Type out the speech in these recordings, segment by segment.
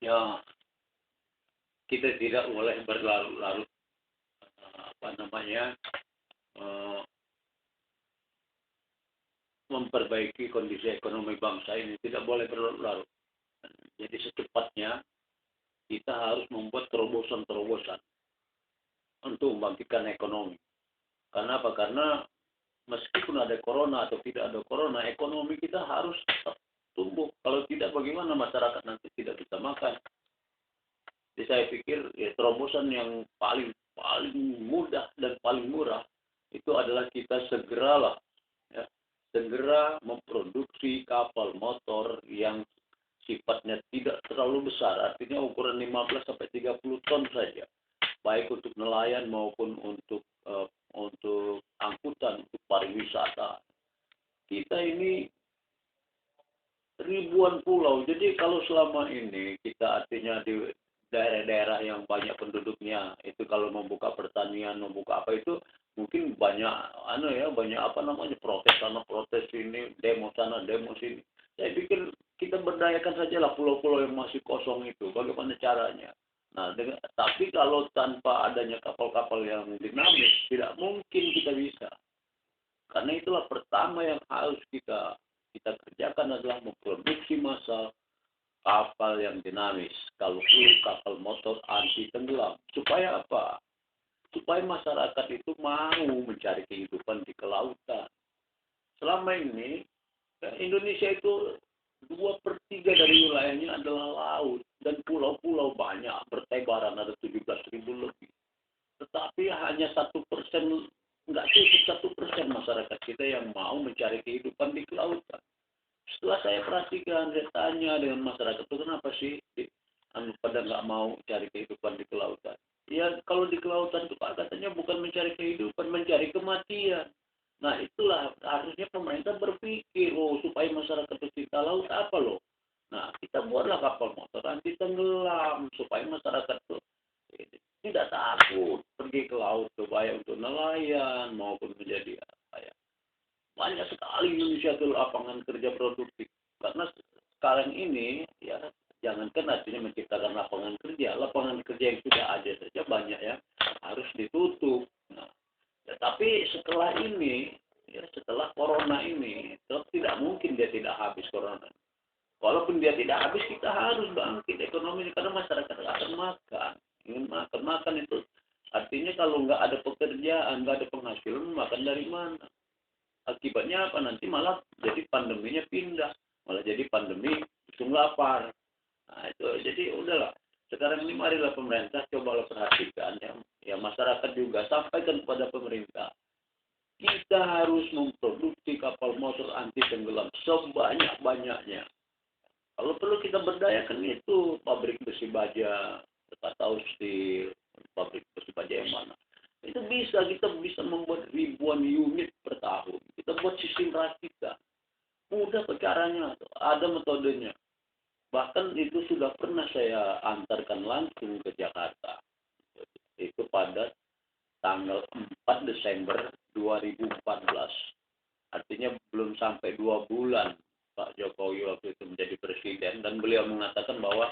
ya kita tidak boleh berlarut-larut eh, memperbaiki kondisi ekonomi bangsa ini, tidak boleh berlarut-larut. Jadi secepatnya kita harus membuat terobosan-terobosan untuk membangkitkan ekonomi. Karena apa? Karena meskipun ada corona atau tidak ada corona, ekonomi kita harus tetap tumbuh. Kalau tidak, bagaimana masyarakat nanti tidak bisa makan? Jadi saya pikir ya, terobosan yang paling mudah dan paling murah itu adalah kita segeralah ya, segera memproduksi kapal motor yang sifatnya tidak terlalu besar, artinya ukuran 15 sampai 30 ton saja, baik untuk nelayan maupun untuk angkutan, untuk pariwisata. Kita ini ribuan pulau. Jadi kalau selama ini kita artinya di daerah-daerah yang banyak penduduknya, itu kalau membuka pertanian, membuka apa itu mungkin banyak banyak protes sana protes sini, demo sana demo sini. Saya pikir kita berdayakan sajalah pulau-pulau yang masih kosong itu. Bagaimana caranya? Nah, tapi kalau tanpa adanya kapal-kapal yang dinamis, tidak mungkin kita bisa. Karena itulah pertama yang harus kita kerjakan adalah memproduksi massal kapal yang dinamis. Kalau perlu kapal motor anti tenggelam. Supaya apa? Supaya masyarakat itu mau mencari kehidupan di kelautan. Selama ini Indonesia itu 2/3 dari wilayahnya adalah laut dan pulau-pulau banyak bertebaran, ada 17.000 lebih. Tetapi hanya 1%, nggak cukup 1% masyarakat kita yang mau mencari kehidupan di kelautan. Setelah saya perhatikan, saya tanya dengan masyarakat itu kenapa sih pada nggak mau cari kehidupan di kelautan? Ya kalau di kelautan itu Pak katanya bukan mencari kehidupan, mencari kematian. Nah itulah harusnya pemerintah berpikir, supaya masyarakat pecinta laut apa loh. Nah kita buatlah kapal motor anti tenggelam supaya masyarakat tuh tidak takut pergi ke laut supaya untuk nelayan maupun menjadi apa ya. Banyak sekali Indonesia itu lapangan kerja produktif. Karena sekarang ini ya jangankan artinya menciptakan lapangan kerja yang sudah ada saja banyak yang harus ditutup. Nah, ya, tapi setelah ini, ya, setelah corona ini, tidak mungkin dia tidak habis corona. Walaupun dia tidak habis, kita harus bangkit ekonomi karena masyarakat akan makan. Ingin makan itu artinya kalau nggak ada pekerjaan, nggak ada penghasilan, makan dari mana? Akibatnya apa? Nanti malah jadi pandeminya pindah, malah jadi pandemi langsung lapar. Nah itu jadi udahlah. Sekarang ini marilah pemerintah cobalah perhatikan ya masyarakat juga sampaikan kepada pemerintah. Kita harus memproduksi kapal motor anti tenggelam sebanyak-banyaknya. Kalau perlu kita berdayakan itu pabrik besi baja, atau steel, pabrik besi baja yang mana. Itu kita bisa membuat ribuan unit per tahun. Kita buat sistem rakitan. Mudah caranya, ada metodenya. Bahkan itu sudah pernah saya antarkan langsung ke Jakarta. Itu pada tanggal 4 Desember 2014. Artinya belum sampai 2 bulan Pak Jokowi waktu itu menjadi presiden dan beliau mengatakan bahwa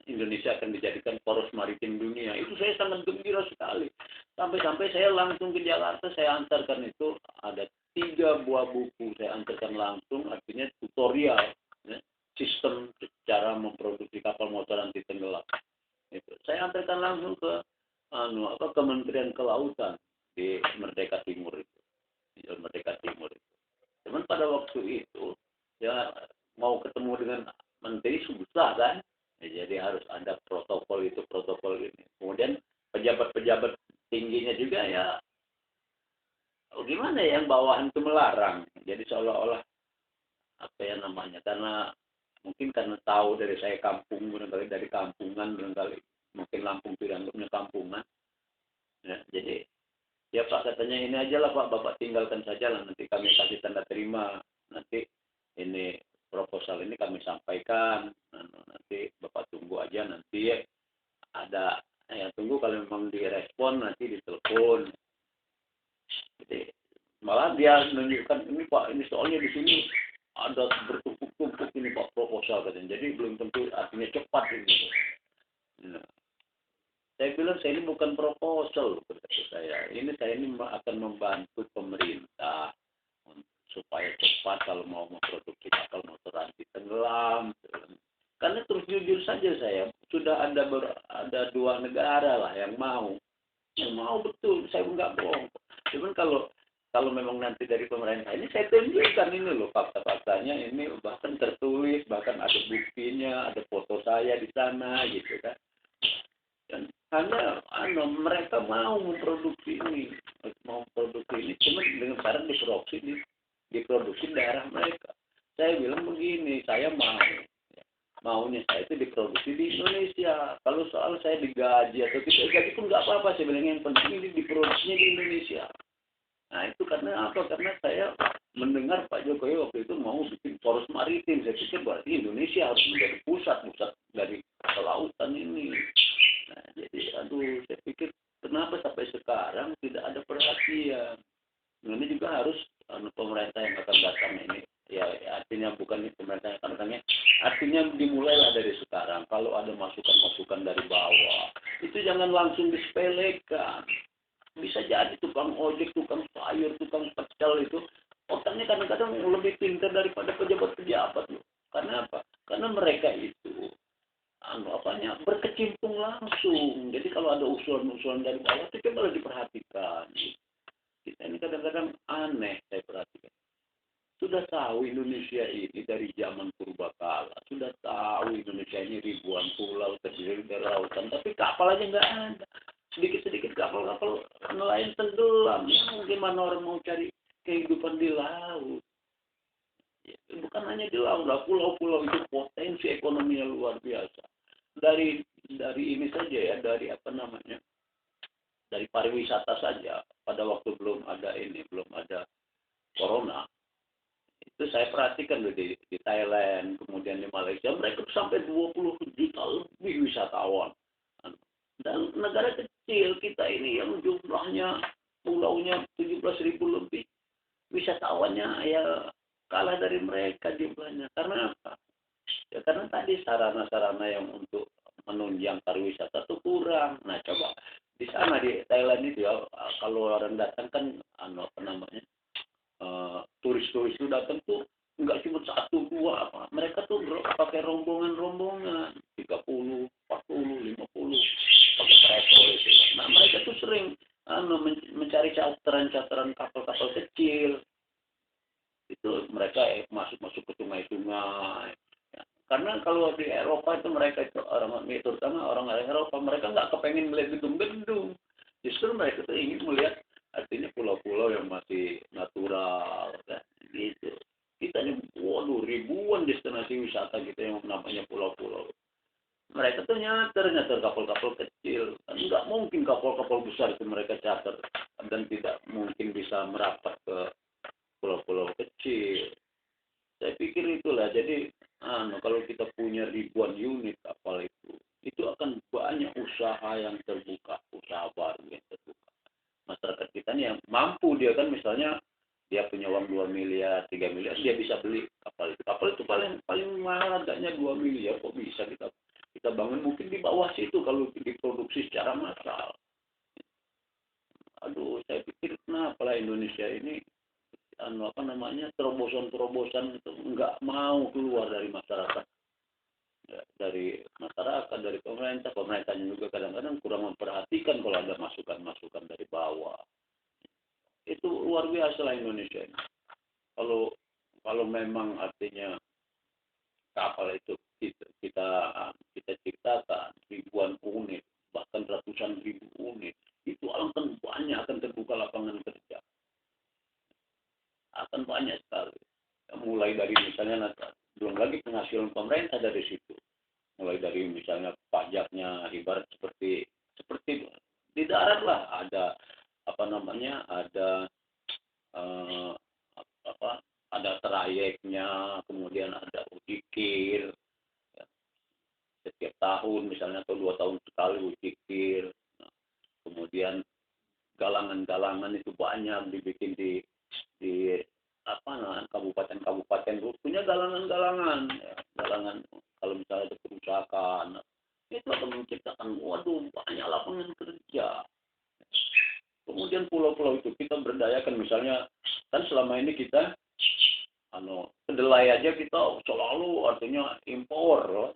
Indonesia akan dijadikan poros maritim dunia. Itu saya sangat gembira sekali. Sampai-sampai saya langsung ke Jakarta, saya antarkan itu ada 3 buah buku saya antarkan langsung, artinya tutorial ya, sistem cara memproduksi kapal motor anti tenggelam. Itu. Saya antarkan langsung ke Kementerian Kelautan di Merdeka Timur itu. Di Merdeka Timur itu. Cuman pada waktu itu ya mau ketemu dengan menteri susah kan, ya, jadi harus ada protokol ini. Kemudian pejabat-pejabat tingginya juga ya gimana ya, yang bawahan itu melarang. Jadi seolah-olah karena mungkin karena tahu dari saya kampung barangkali, dari kampungan barangkali, mungkin Lampung dianggapnya kampungan. Ya, jadi ya Pak katanya ini aja lah Pak, Bapak tinggalkan saja lah, nanti kami kasih tanda terima, nanti ini proposal ini kami sampaikan, nanti Bapak tunggu aja, nanti ada tunggu kalau memang direspon nanti ditelepon. Jadi malah dia menunjukkan ini Pak, ini soalnya di sini ada bertumpuk-tumpuk ini Pak proposal katanya, jadi belum tentu artinya cepat bukan proposal kata saya. Saya ini akan membantu pemerintah supaya cepat kalau mau memproduksi kapal motor anti tenggelam. Karena terus jujur saja saya sudah ada dua negara lah yang mau betul, saya nggak bohong. Cuman kalau memang nanti dari pemerintah ini saya tunjukkan ini loh fakta-faktanya, ini bahkan tertulis, bahkan ada buktinya, ada foto saya di sana gitu kan. Dan hanya mereka mau memproduksi ini, cuma dengan cara diproduksi daerah mereka. Saya bilang begini, saya maunya saya itu diproduksi di Indonesia. Kalau soal saya digaji atau tidak gaji pun nggak apa-apa, saya bilang yang penting ini diproduksinya di Indonesia. Nah itu karena apa? Karena saya mendengar Pak Jokowi waktu itu mau bikin poros maritim. Saya pikir berarti Indonesia harus menjadi pusat dari kelautan ini. Nah jadi saya pikir kenapa sampai sekarang tidak ada perhatian. Nah, ini juga harus pemerintah yang akan datang ini. Ya artinya bukan pemerintah yang akan datangnya. Artinya dimulailah dari sekarang. Kalau ada masukan-masukan dari bawah, itu jangan langsung disepelekan. Bisa jadi tukang ojek, tukang sayur, tukang pecel itu otaknya kadang-kadang lebih pintar daripada pejabat-pejabat loh. Karena apa? Karena mereka itu berkecimpung langsung. Jadi kalau ada usulan-usulan dari bawah itu coba diperhatikan. Kita ini kadang-kadang aneh saya perhatikan. Sudah tahu Indonesia ini dari zaman purbakala, sudah tahu Indonesia ini ribuan pulau terdiri dari lautan, tapi kapal aja nggak ada. Sedikit-sedikit kapal-kapal nelayan tenggelam. Ya, gimana orang mau cari kehidupan di laut? Ya, bukan hanya di laut, lah pulau-pulau itu potensi ekonominya luar biasa. Dari ini saja ya, dari dari pariwisata saja. Pada waktu belum ada corona, itu saya perhatikan di Thailand, kemudian di Malaysia, mereka sampai 20 juta lebih wisatawan. Dan negara kecil kita ini yang jumlahnya pulaunya 17.000 lebih, wisatawannya ya kalah dari mereka jumlahnya. Karena apa? Ya karena tadi sarana-sarana yang untuk menunjang pariwisata itu kurang. Nah coba di sana di Thailand itu ya, kalau orang datang kan turis-turis itu datang tuh nggak cuma satu dua apa, mereka tuh pakai rombongan 30, 40, 50 pakai travel itu. Nah mereka tuh sering mencari charteran kapal-kapal kecil itu, mereka masuk ke sungai-sungai ya. Karena kalau di Eropa itu mereka itu terutama orang Eropa, mereka nggak kepengen melihat gedung-gedung, justru mereka tuh ingin melihat artinya pulau-pulau yang masih natural kan gitu. Kita ini waduh ribuan destinasi wisata gitu yang namanya pulau-pulau. Mereka tuh nyater kapal-kapal kecil. Kan nggak mungkin kapal-kapal besar itu mereka charter, dan tidak mungkin bisa merapat ke pulau-pulau kecil. Saya pikir itulah. Jadi kalau kita punya ribuan unit kapal itu akan banyak usaha yang terbuka, usaha baru yang terbuka. Masyarakat kita nih yang mampu, dia kan misalnya dia punya uang 2 miliar, 3 miliar, dia bisa beli kapal itu. Kapal itu paling mahal harganya 2 miliar, kok bisa kita bangun mungkin di bawah situ kalau diproduksi secara massal. Saya pikir kenapa lah Indonesia ini terobosan-terobosan itu nggak mau keluar dari masyarakat. Ya, dari pemerintahnya juga kadang-kadang kurang memperhatikan kalau ada masukan-masukan dari bawah. Itu luar biasa lah Indonesia ini. Kalau memang artinya kapal itu kita ciptakan ribuan unit, bahkan ratusan ribu unit, itu akan banyak, akan terbuka lapangan kerja, akan banyak sekali. Mulai dari misalnya belum lagi penghasilan pemerintah dari situ, mulai dari misalnya pajaknya, ibarat seperti di darat lah, ada ada trayeknya, kemudian ada ujikir ya, setiap tahun misalnya atau 2 tahun sekali ujikir. Nah, kemudian galangan-galangan itu banyak dibikin di kabupaten-kabupaten punya galangan-galangan ya. Galangan kalau misalnya ada kerusakan itu akan menciptakan waduh banyak lapangan kerja. misalnya kan selama ini kita kedelai aja kita selalu artinya impor. Loh.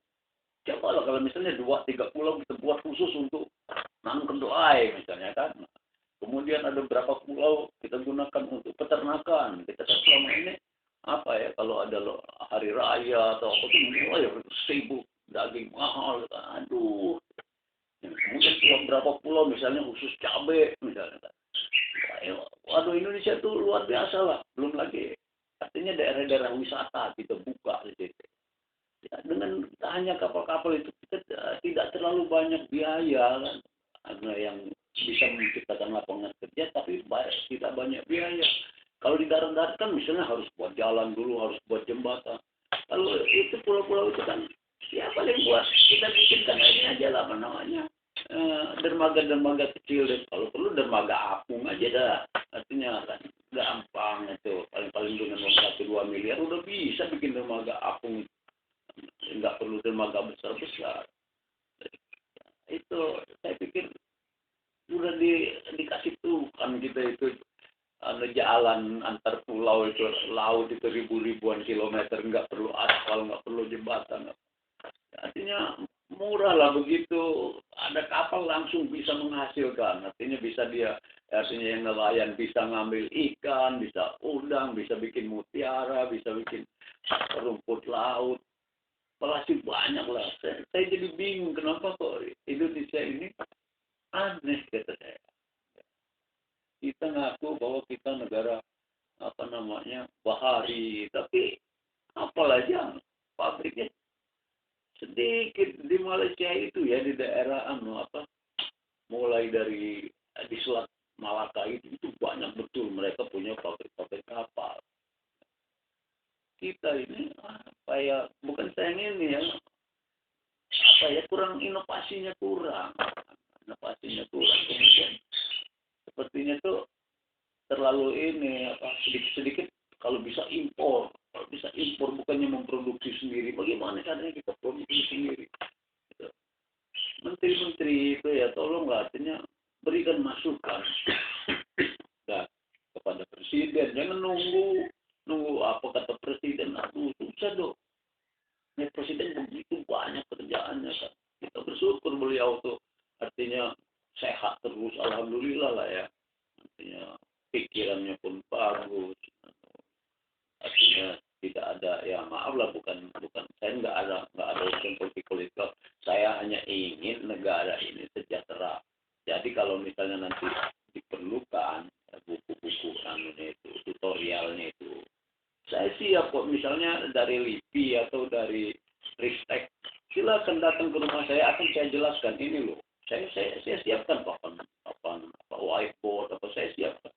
Coba lah kalau misalnya 2-3 pulau kita buat khusus untuk nanam kedelai misalnya kan. Kemudian ada beberapa pulau kita gunakan untuk peternakan. Kita kan selama ini apa ya kalau ada hari raya atau apa itu mulai sibuk daging mahal. Aduh. Kemudian beberapa pulau misalnya khusus cabai misalnya kan. Waduh Indonesia itu luar biasa lah. Belum lagi artinya daerah-daerah wisata kita buka di situ. Ya, dengan hanya kapal-kapal itu kita tidak terlalu banyak biaya kan. Ada yang bisa menciptakan lapangan kerja tapi tidak banyak biaya. Kalau di darat-darat kan misalnya harus buat jalan dulu, harus buat jembatan. Kalau itu pulau-pulau itu kan siapa yang buat? Kita bikinkan ini aja lah apa namanya dermaga-dermaga kecil deh. Kalau perlu dermaga apung aja dah. Artinya kan gampang itu. Paling-paling dengan uang 1-2 miliar udah bisa bikin dermaga apung. Nggak perlu dermaga besar-besar. Itu saya pikir sudah dikasih Tuhan kita itu jalan antar pulau itu laut itu ribuan kilometer nggak perlu aspal nggak perlu jembatan artinya murah lah begitu ada kapal langsung bisa menghasilkan artinya bisa dia artinya yang nelayan bisa ngambil ikan bisa udang bisa bikin mutiara bisa bikin rumput laut pasti banyak lah saya jadi bingung kenapa kok Indonesia ini aneh kata saya kita ngaku bahwa kita negara apa namanya bahari tapi apalagi pabriknya sedikit di Malaysia itu ya di daerah mulai dari di Selat Malaka itu banyak betul mereka punya pabrik-pabrik kapal kita ini apa ya bukan sayang ini ya apa ya kurang inovasinya kurang kemudian sepertinya tuh terlalu ini sedikit kalau bisa impor bukannya memproduksi sendiri bagaimana caranya kita produksi sendiri gitu. Menteri-menteri itu ya tolonglah artinya berikan masukan nah, kepada presiden jangan nunggu apa kata presiden aduh susah dong ya, presiden begitu banyak kerjaannya kan kita bersyukur beliau tuh artinya sehat terus alhamdulillah lah ya artinya pikirannya pun bagus artinya tidak ada ya maaf lah bukan saya nggak ada urusan politik saya hanya ingin negara ini sejahtera jadi kalau misalnya nanti diperlukan buku-buku itu tutorialnya itu saya siap kok misalnya dari LIPI atau dari Ristek silakan datang ke rumah saya akan saya jelaskan ini loh saya siapkan papan whiteboard apa saya siapkan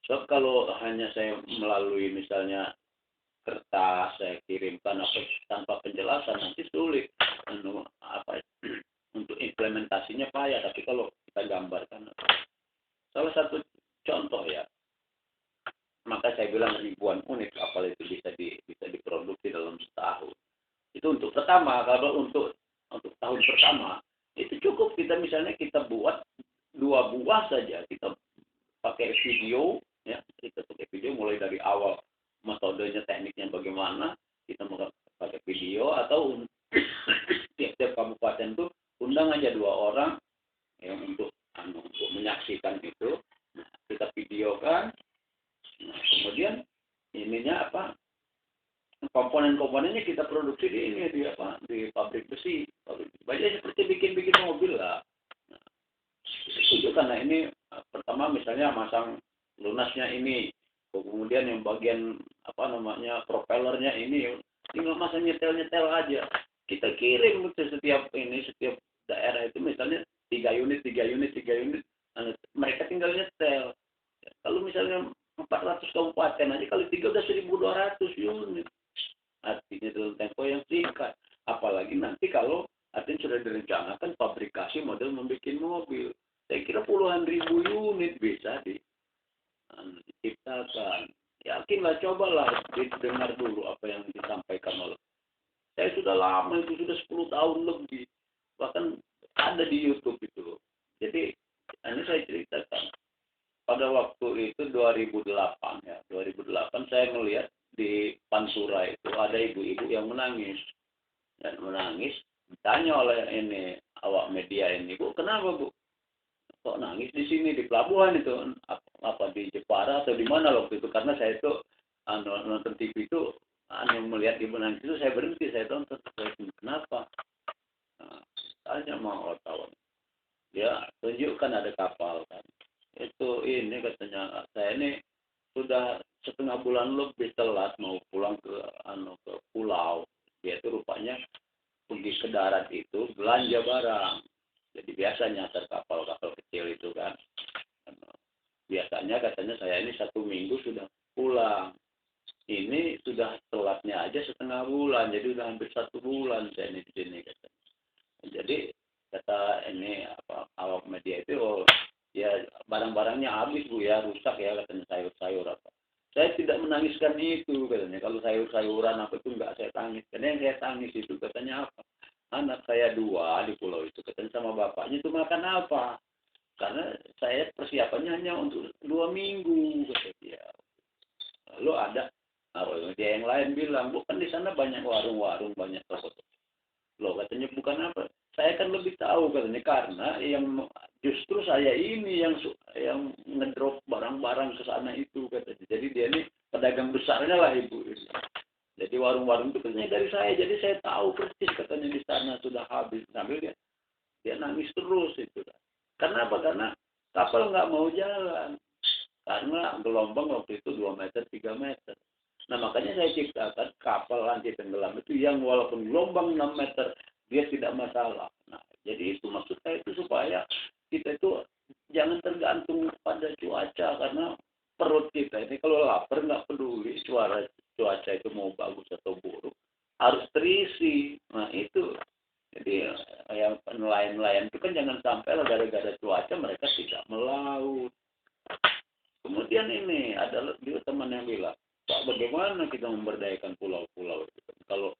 so kalau hanya saya melalui misalnya kertas saya kirimkan tanpa penjelasan nanti sulit untuk implementasinya payah tapi kalau kita gambarkan salah satu contoh ya maka saya bilang ribuan unit kapal itu bisa diproduksi dalam setahun itu untuk pertama kalau untuk tahun pertama itu cukup kita misalnya kita buat 2 buah saja kita pakai video ya kita pakai video mulai dari awal metodenya tekniknya bagaimana kita mau pakai video atau tiap kabupaten tuh undang aja 2 orang yang untuk menyaksikan itu nah, kita videokan nah, kemudian ininya komponen-komponennya kita produksi di pabrik besi baja seperti bikin mobil lah nah, itu karena ini pertama misalnya masang lunasnya ini kemudian yang bagian propellernya ini tinggal masang nyetel aja kita kirim setiap daerah itu misalnya 3 unit mereka tinggal nyetel kalau misalnya 400 kabupaten aja kali 3 udah 1.200 unit artinya dalam tempo yang singkat apalagi nanti kalau artinya sudah direncanakan fabrikasi model membuat mobil saya kira puluhan ribu unit bisa diciptakan yakinlah cobalah dengar dulu apa yang disampaikan oleh saya sudah lama itu sudah 10 tahun lebih bahkan ada di YouTube itu jadi ini saya ceritakan pada waktu itu 2008 saya melihat di Pansura itu ada ibu-ibu yang menangis dan menangis. Ditanya oleh ini awak media ini, Bu, kenapa Bu? Kok nangis di sini di pelabuhan itu? Apa di Jepara atau di mana waktu itu? Karena saya itu nonton TV itu melihat ibu nangis itu saya berhenti, saya tonton. Kenapa? Nah, tanya sama wartawan. Ya, tunjukkan ada kapal kan. Itu ini katanya saya ini sudah setengah bulan lebih telat mau pulang ke pulau. Dia itu rupanya pergi ke darat itu belanja barang. Jadi biasanya kapal-kapal kecil itu kan. Biasanya katanya saya ini 1 minggu sudah pulang. Ini sudah telatnya aja setengah bulan, jadi udah hampir 1 bulan saya ini di sini katanya. Jadi kata ini awak media itu, ya barang-barangnya habis Bu ya, rusak ya katanya, sayur-sayur apa. Saya tidak menangiskan itu katanya. Kalau sayur-sayuran apa itu enggak saya tangis. Karena yang saya tangis itu katanya apa? Anak saya 2 di pulau itu katanya sama bapaknya itu makan apa? Karena saya persiapannya hanya untuk 2 minggu kata dia. Lalu ada dia yang lain bilang, bukan di sana banyak warung-warung, banyak toko. Loh katanya bukan apa? Saya kan lebih tahu katanya, karena yang justru saya ini yang ngedrop barang-barang ke sana itu katanya. Jadi dia ini pedagang besarnya lah ibu. Jadi warung-warung itu katanya dari saya. Jadi saya tahu persis katanya di sana sudah habis. Sambil dia nangis terus itu kan. Karena apa? Karena kapal nggak mau jalan. Karena gelombang waktu itu 2 meter, 3 meter. Nah makanya saya ciptakan kapal anti tenggelam itu yang walaupun gelombang 6 meter, dia tidak masalah. Nah jadi itu maksud saya itu supaya kita itu jangan tergantung pada cuaca. Karena perut kita ini kalau lapar nggak peduli cuaca itu mau bagus atau buruk, harus terisi. Nah itu. Jadi yang nelayan-nelayan itu kan jangan sampai lah gara-gara cuaca mereka tidak melaut. Kemudian ini ada juga teman yang bilang, Pak, bagaimana kita memberdayakan pulau-pulau itu? Kalau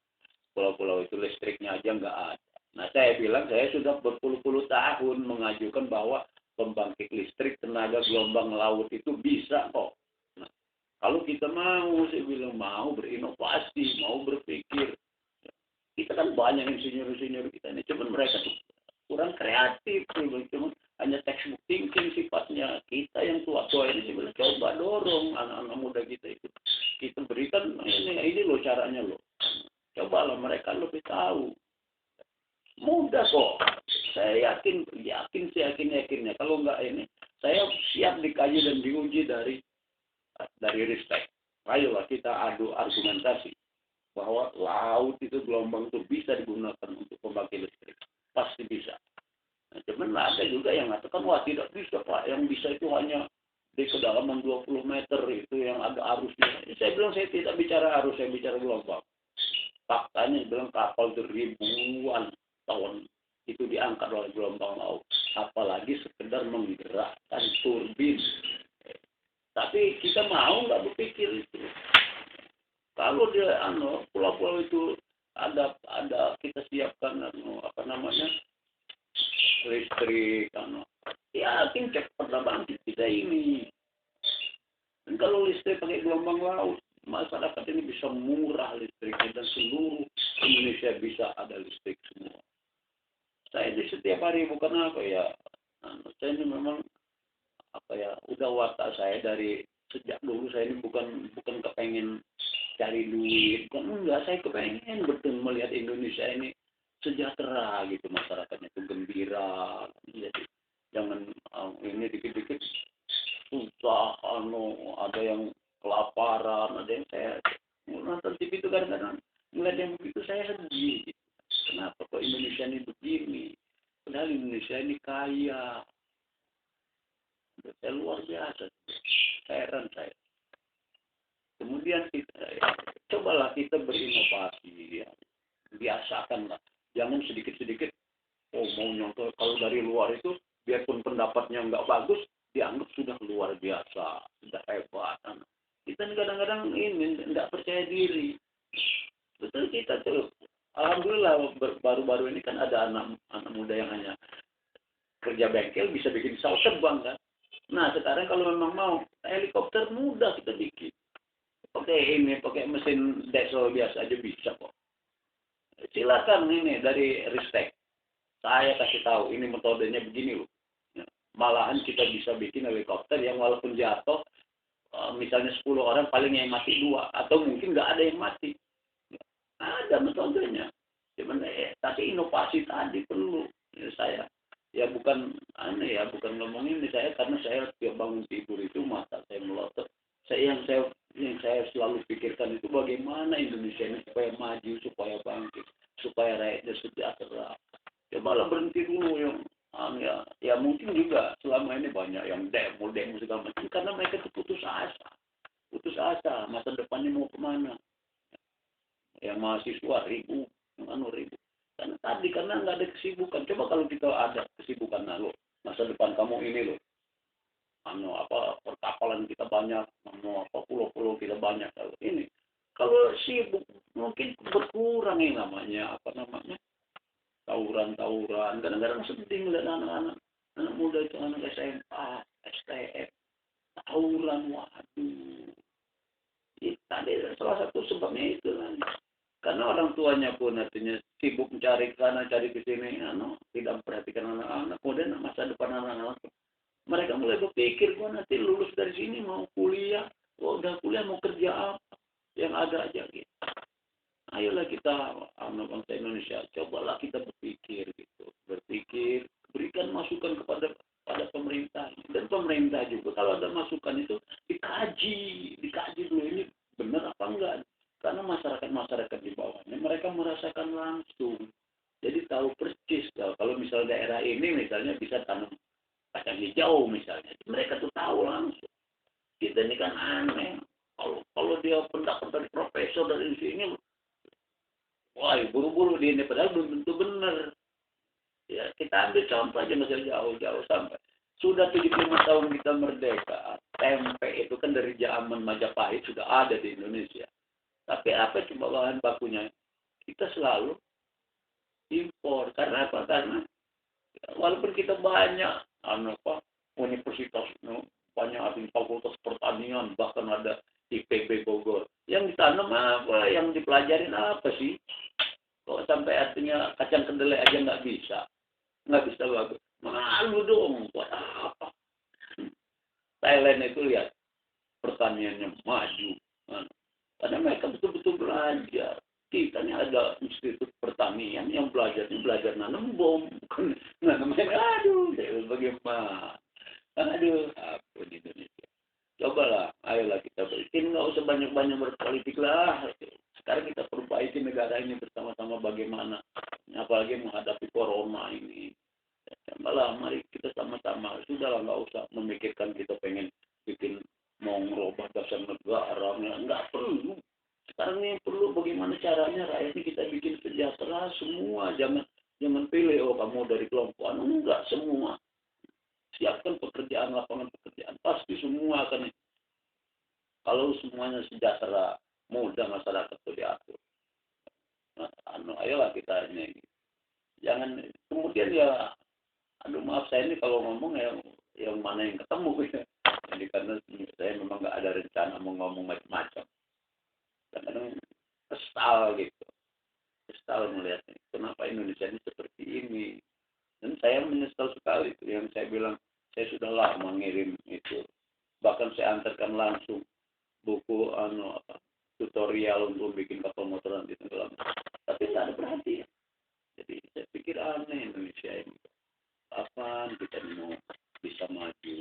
pulau-pulau itu listriknya aja nggak ada. Nah, saya bilang saya sudah berpuluh-puluh tahun mengajukan bahwa pembangkit listrik tenaga gelombang laut itu bisa kok. Nah, kalau kita mau, saya bilang mau berinovasi, mau berpikir. Kita kan banyak insinyur-insinyur kita ini, cuman mereka tuh kurang kreatif, cuma hanya textbook thinking sifatnya. Kita yang tua-tua ini sebenarnya coba dorong anak-anak muda kita itu, kita berikan ini loh caranya loh, cobalah mereka lebih tahu, mudah kok. Saya yakinnya kalau enggak ini saya siap dikaji dan diuji dari respect. Ayolah kita adu argumentasi bahwa laut itu gelombang itu bisa digunakan untuk pembangkit listrik, pasti bisa. Nah, cuman ada juga yang mengatakan, wah tidak bisa Pak, yang bisa itu hanya di kedalaman 20 meter itu yang ada arusnya. Saya bilang saya tidak bicara arus, saya bicara gelombang. Faktanya bilang kapal itu ribuan tahun itu diangkat oleh gelombang laut, apalagi sekedar menggerakkan turbin. Tapi kita mau nggak berpikir itu. Kalau dia pulau-pulau itu ada kita siapkan listrik yakin cepat lah bangkit kita ini. Dan kalau listrik pakai gelombang laut, masyarakat ini bisa murah listriknya dan seluruh Indonesia bisa ada listrik semua. Saya di setiap hari bukan apa ya, saya ini memang udah watak saya dari sejak dulu. Saya ini bukan kepengen cari duit, enggak, saya kepengen betul melihat Indonesia ini sejahtera gitu, masyarakatnya itu gembira. Jadi jangan ini dikit-dikit susah, ada yang kelaparan, ada yang saya nonton TV itu kadang-kadang melihat yang begitu saya sedih. Kenapa kok Indonesia ini begini? Padahal Indonesia ini kaya, saya luar biasa, heran saya. Kemudian cobalah kita berinovasi, ya. Biasakanlah, jangan sedikit-sedikit mau nyontoh. Kalau dari luar itu biarpun pendapatnya nggak bagus, dianggap sudah luar biasa, sudah hebat. Kita kadang-kadang ini nggak percaya diri. Betul, kita tuh alhamdulillah baru-baru ini kan ada anak muda yang hanya kerja bengkel bisa bikin pesawat terbang kan. Nah sekarang kalau memang mau helikopter mudah kita bikin. pakai mesin diesel biasa aja bisa kok. Silakan ini dari Ristek. Saya kasih tahu ini metodenya begini loh. Ya, malahan kita bisa bikin helikopter yang walaupun jatuh, misalnya 10 orang paling yang mati 2 atau mungkin nggak ada yang mati. Ya, ada metodenya. Cuman tapi inovasi tadi perlu. Ya, saya ya bukan aneh ya, bukan ngomongin ini saya karena saya tiap bangun tidur itu mata saya melotot. Yang saya selalu pikirkan itu bagaimana Indonesia ini supaya maju, supaya bangkit, supaya rakyatnya sejahtera. Cobalah berhenti dulu yang ya mungkin juga selama ini banyak yang demo segala macam karena mereka itu putus asa masa depannya mau kemana, yang mahasiswa ribu karena tadi karena nggak ada kesibukan. Coba kalau kita ada kesibukan, lo masa depan kamu ini lo perkapalan kita banyak, pulau-pulau kita banyak, kalau sibuk mungkin berkurang yang namanya tawuran. Kadang-kadang sedih melihat anak muda itu, anak SMA, STM, tawuran. Waduh. Tadi salah satu sebabnya itu kan. Karena orang tuanya pun artinya sibuk mencari ke sana, cari ke sini, tidak memperhatikan anak-anak. Kemudian masa depan anak-anak, mereka mulai berpikir, gua nanti lulus dari sini mau kuliah, udah kuliah mau kerja apa, yang ada aja gitu. Ayolah kita, bangsa Indonesia, cobalah kita berpikir gitu, berikan masukan kepada pemerintah, dan pemerintah juga kalau ada masukan itu dikaji dulu ini benar apa enggak, karena masyarakat di bawahnya mereka merasakan langsung, jadi tahu persis kalau misalnya daerah ini misalnya bisa tanam kacang hijau misalnya, mereka tuh tahu langsung. Kita ini kan aneh, kalau dia pendapat dari profesor dari sini, wah, buru-buru di ini, padahal belum tentu benar. Ya, kita ambil contoh aja masih jauh-jauh sampai. Sudah 75 tahun kita merdeka. Tempe itu kan dari zaman Majapahit sudah ada di Indonesia. Tapi apa coba bahan bakunya? Kita selalu impor. Karena apa? Karena walaupun kita banyak, universitas, banyak fakultas pertanian, bahkan ada IPB Bogor. Yang ditanam apa? Yang dipelajarin apa sih? Kok sampai artinya kacang kedelai aja nggak bisa bagus. Malu dong, buat apa? Thailand itu lihat pertaniannya maju, karena mereka betul-betul belajar. Kita ini ada institut pertanian yang belajar nanam bom, bukan nanam bagaimana? Apa di Indonesia? Cobalah, ayolah kita bikin, nggak usah banyak-banyak berpolitik lah. Sekarang kita perbaiki negara ini bersama-sama bagaimana, apalagi menghadapi corona ini. Malah mari kita sama-sama, sudahlah nggak usah memikirkan kita pengen bikin mau merubah dasar negara, nggak perlu. Sekarang ini perlu bagaimana caranya rakyat ini kita bikin sejahtera semua, jangan pilih kamu dari kelompok enggak, semua. Siapkan lapangan pekerjaan, pasti semua akan, kalau semuanya sejahtera, mudah masyarakat itu diatur. Ayolah kita ini, jangan kemudian ya, maaf saya ini kalau ngomong yang mana yang ketemu ya. Jadi karena saya memang nggak ada rencana mau ngomong macam-macam. Kadang-kadang kesal melihatnya. Kenapa Indonesia ini seperti ini? Dan saya menyesal sekali itu yang saya bilang, saya sudah lama ngirim itu. Bahkan saya antarkan langsung buku tutorial untuk bikin kapal motoran di tenggelam. Tapi tidak ada perhatian. Jadi saya pikir aneh Indonesia ini. Kapan kita mau bisa maju?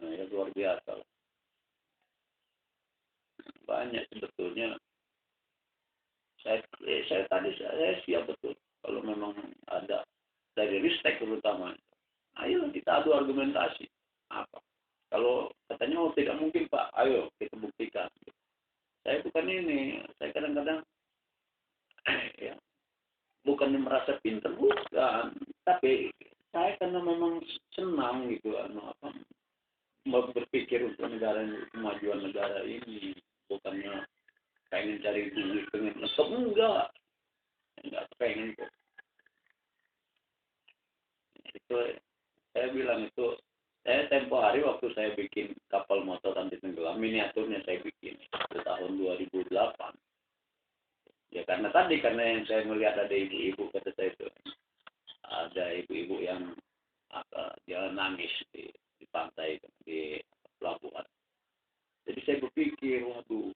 Ya luar biasa. Banyak sebetulnya. Saya siap betul. Kalau memang ada dari Ristek terutama. Ayo kita adu argumentasi. Apa? Kalau katanya tidak mungkin Pak, ayo kita buktikan. Saya bukan ini, saya kadang-kadang ya, bukan merasa pintar, bukan, tapi saya karena memang senang gitu, berpikir untuk kemajuan negara ini, bukannya pengen cari duit, pengen lesep, enggak pengen kok. Itu saya bilang itu Saya tempo hari waktu saya bikin kapal motor anti tenggelam, miniaturnya saya bikin di tahun 2008. Ya karena yang saya melihat ada ibu-ibu kata saya itu, ada ibu-ibu yang dia nangis di pantai di pelabuhan. Jadi saya berpikir, waduh,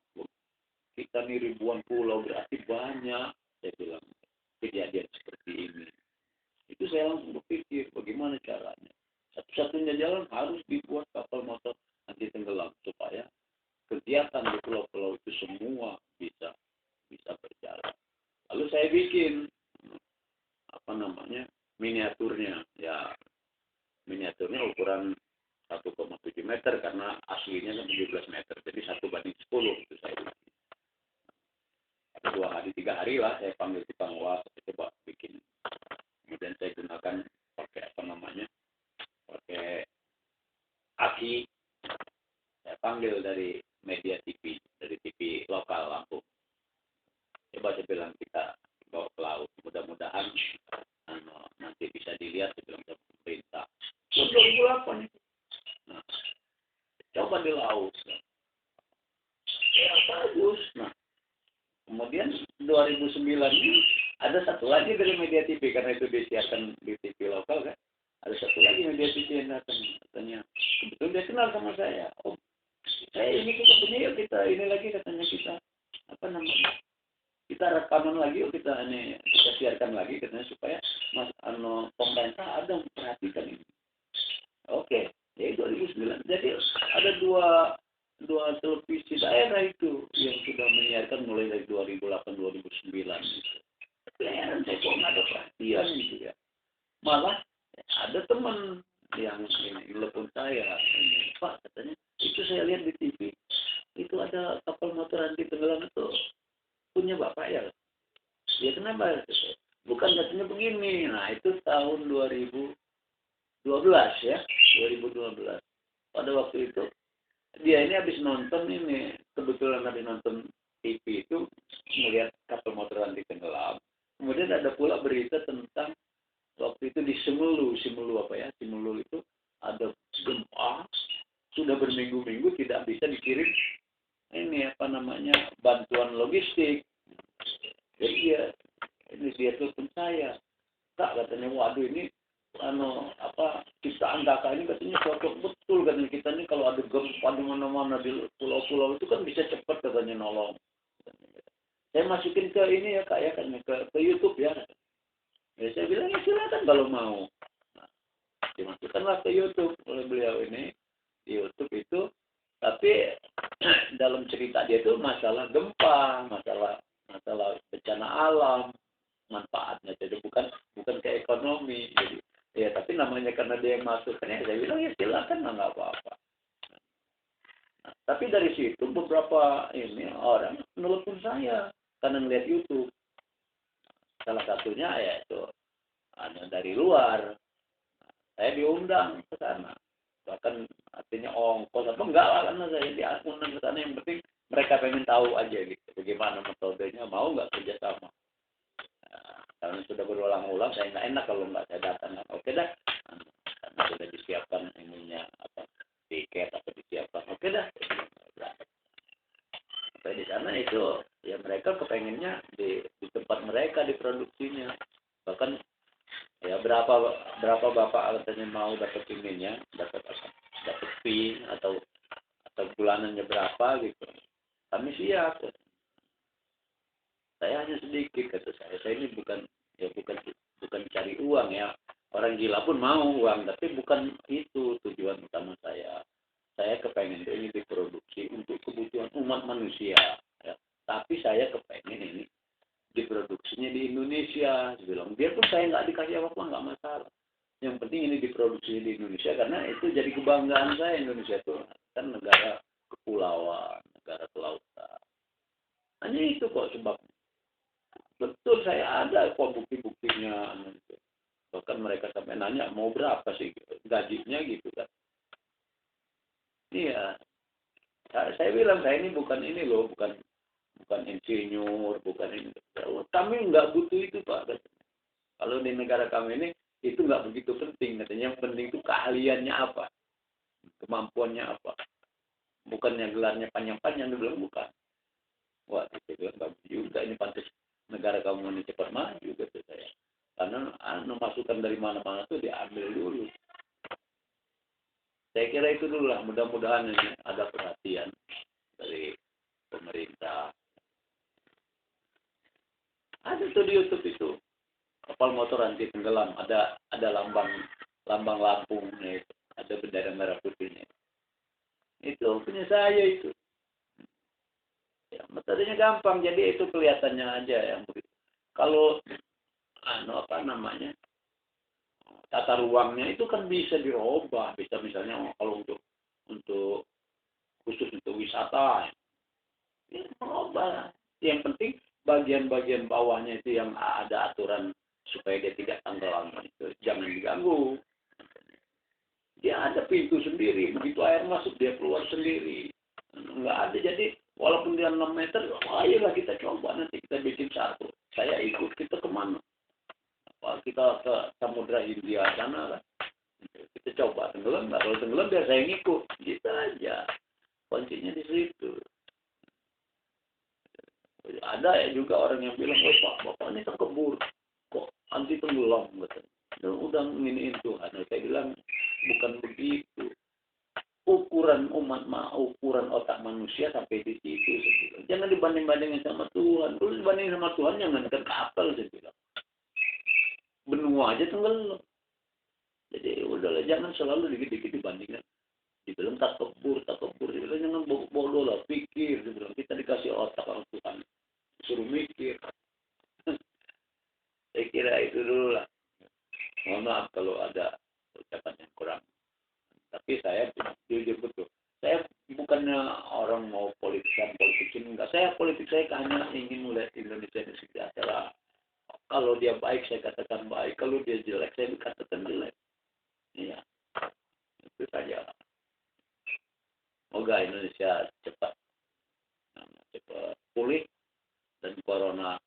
kita nih ribuan pulau berarti banyak, saya bilang kejadian seperti ini. Itu saya langsung berpikir bagaimana caranya. Satu-satunya jalan harus dibuat kapal motor anti tenggelam supaya kegiatan di pulau-pulau itu semua bisa berjalan. Lalu saya bikin miniaturnya, ya miniaturnya ukuran 1,7 meter karena aslinya kan 17 meter, jadi 1:10 itu saya bikin. 2 hari 3 hari lah saya panggil tukang was, coba bikin. Kemudian saya gunakan pakai pakai aki. Saya panggil dari media TV, dari TV lokal Lampung. Coba saya bilang kita bawa ke laut, mudah-mudahan nanti bisa dilihat, saya bilang sama pemerintah. 2008 itu. Nah, coba di laut. Ya bagus. Nah, kemudian 2009 ini ada satu lagi dari media TV, karena itu disiarkan di TV lokal kan. Ada satu lagi media TV yang datang, katanya kebetulan dia kenal sama saya. Oh, saya ini kita punya, yuk kita ini lagi, katanya kita kita rekaman lagi, yuk kita siarkan lagi, katanya supaya pemerintah ada memperhatikan ini. Oke, jadi 2009. Jadi ada dua televisi daerah itu yang sudah menyiarkan mulai dari 2008 2009 gitu. Tapi heran saya kok nggak ada perhatian gitu ya. Malah ada teman yang telepon saya, Pak, katanya itu saya lihat di TV, itu ada kapal motor anti tenggelam itu punya Bapak ya. Ya kenapa? Bukan, katanya begini. Nah itu tahun 2012 ya, 2012. Pada waktu itu dia ini habis nonton ini, kebetulan habis nonton TV itu melihat kapal motor anti tenggelam. Kemudian ada pula berita tentang waktu itu di Simelu itu ada gempa, sudah berminggu-minggu tidak bisa dikirim bantuan logistik. Jadi dia telepon saya, Kak, katanya, waduh ini ciptaan kakak ini katanya cocok betul, katanya kita ini kalau ada gempa di mana-mana di pulau-pulau itu kan bisa cepat katanya nolong. Saya masukin ke ini ya Kak ya, katanya ke YouTube ya. Ya saya bilang ya silakan kalau mau. Nah, dimasukkanlah ke YouTube oleh beliau ini, di YouTube itu. Tapi dalam cerita dia itu masalah gempa, masalah bencana alam, manfaatnya. Jadi bukan ke ekonomi. Jadi ya tapi namanya karena dia yang masukkannya, saya bilang ya silakan lah, nggak apa-apa. Nah, tapi dari situ beberapa orang menelpon saya karena melihat YouTube. Salah satunya ya itu ada dari luar. Saya diundang ke sana. Bahkan artinya ongkos apa enggak lah, karena saya diundang ke sana. Yang penting mereka pengen tahu aja gitu bagaimana metodenya, mau nggak kerjasama. Nah, karena sudah berulang-ulang saya nggak enak kalau nggak saya datang. Oke dah, karena sudah disiapkan tiket atau disiapkan. Oke dah. Sampai di sana itu ya mereka kepengennya di tempat mereka diproduksinya. Bahkan ya berapa bapak katanya mau dapat dapat fee atau bulanannya berapa gitu, kami siap. Saya hanya sedikit, kata saya ini bukan cari uang ya, orang gila pun mau uang, tapi bukan itu tujuan utama saya kepengen ini diproduksi untuk kebutuhan umat manusia ya. Tapi saya kepengen ini diproduksinya di Indonesia, bilang biarpun saya nggak dikasih apa-apa nggak masalah, yang penting ini diproduksi di Indonesia karena itu jadi kebanggaan saya. Indonesia itu kan negara kepulauan, negara kelautan. Hanya itu kok sebabnya. Betul, saya ada kok bukti-buktinya. Bahkan mereka sampai nanya mau berapa sih gajinya gitu kan. Iya, saya bilang saya ini bukan insinyur, bukan ini. Kami nggak butuh itu Pak. Kalau di negara kami ini itu nggak begitu penting. Katanya yang penting itu keahliannya apa. kemampuannya apa. Bukannya gelarnya panjang-panjang, dia bilang bukan. Wah, itu bilang bagus juga, ini pantas negara kamu ini cepat maju, kata saya. Karena masukan dari mana-mana tuh diambil dulu. Saya kira itu dulu lah, mudah-mudahan ini ada perhatian dari pemerintah. Ada tuh di YouTube itu, kapal motor anti tenggelam, ada lambang Lampungnya itu, ada bendera merah putihnya. Itu punya saya itu. Ya, metodenya gampang, jadi itu kelihatannya aja yang begitu. Kalau apa namanya, tata ruangnya itu kan bisa dirubah, bisa misalnya kalau untuk khusus untuk wisata, ya merubah. Yang penting bagian-bagian bawahnya itu yang ada aturan supaya dia tidak tenggelam itu jangan diganggu. Dia ada pintu sendiri, begitu air masuk dia keluar sendiri. Nggak ada, jadi walaupun dia 6 meter, ayolah kita coba, nanti kita bikin satu. Saya ikut, kita kemana? Kita ke Samudra Hindia sana lah. Kita coba tenggelam, nggak, kalau tenggelam biar saya ngikut. Gitu aja. Kuncinya di situ. Ada ya juga orang yang bilang, oh Pak, Bapak ini terkebur. Kok anti tenggelam? Dan udah nginiin Tuhan. Saya bilang, bukan begitu. Ukuran otak manusia sampai di situ. Jangan dibanding-bandingin sama Tuhan. Terus dibandingin sama Tuhan, jangan ke kapal, saya bilang. Benua aja tenggelam. Jadi udahlah, jangan selalu dikit-dikit dibandingkan. Dibilang tak kebur. Dibilang jangan bodoh lah, pikir. Dibilang kita dikasih otak oleh Tuhan, suruh mikir. Saya kira itu dulu lah. Mohon maaf kalau ada ucapan yang kurang. Tapi saya jujur betul. Saya bukannya orang mau politik enggak. Saya politik, saya hanya ingin melihat Indonesia ini sejahtera. Kalau dia baik, saya katakan baik. Kalau dia jelek, saya katakan jelek. Iya, itu saja. Semoga Indonesia cepat pulih dan corona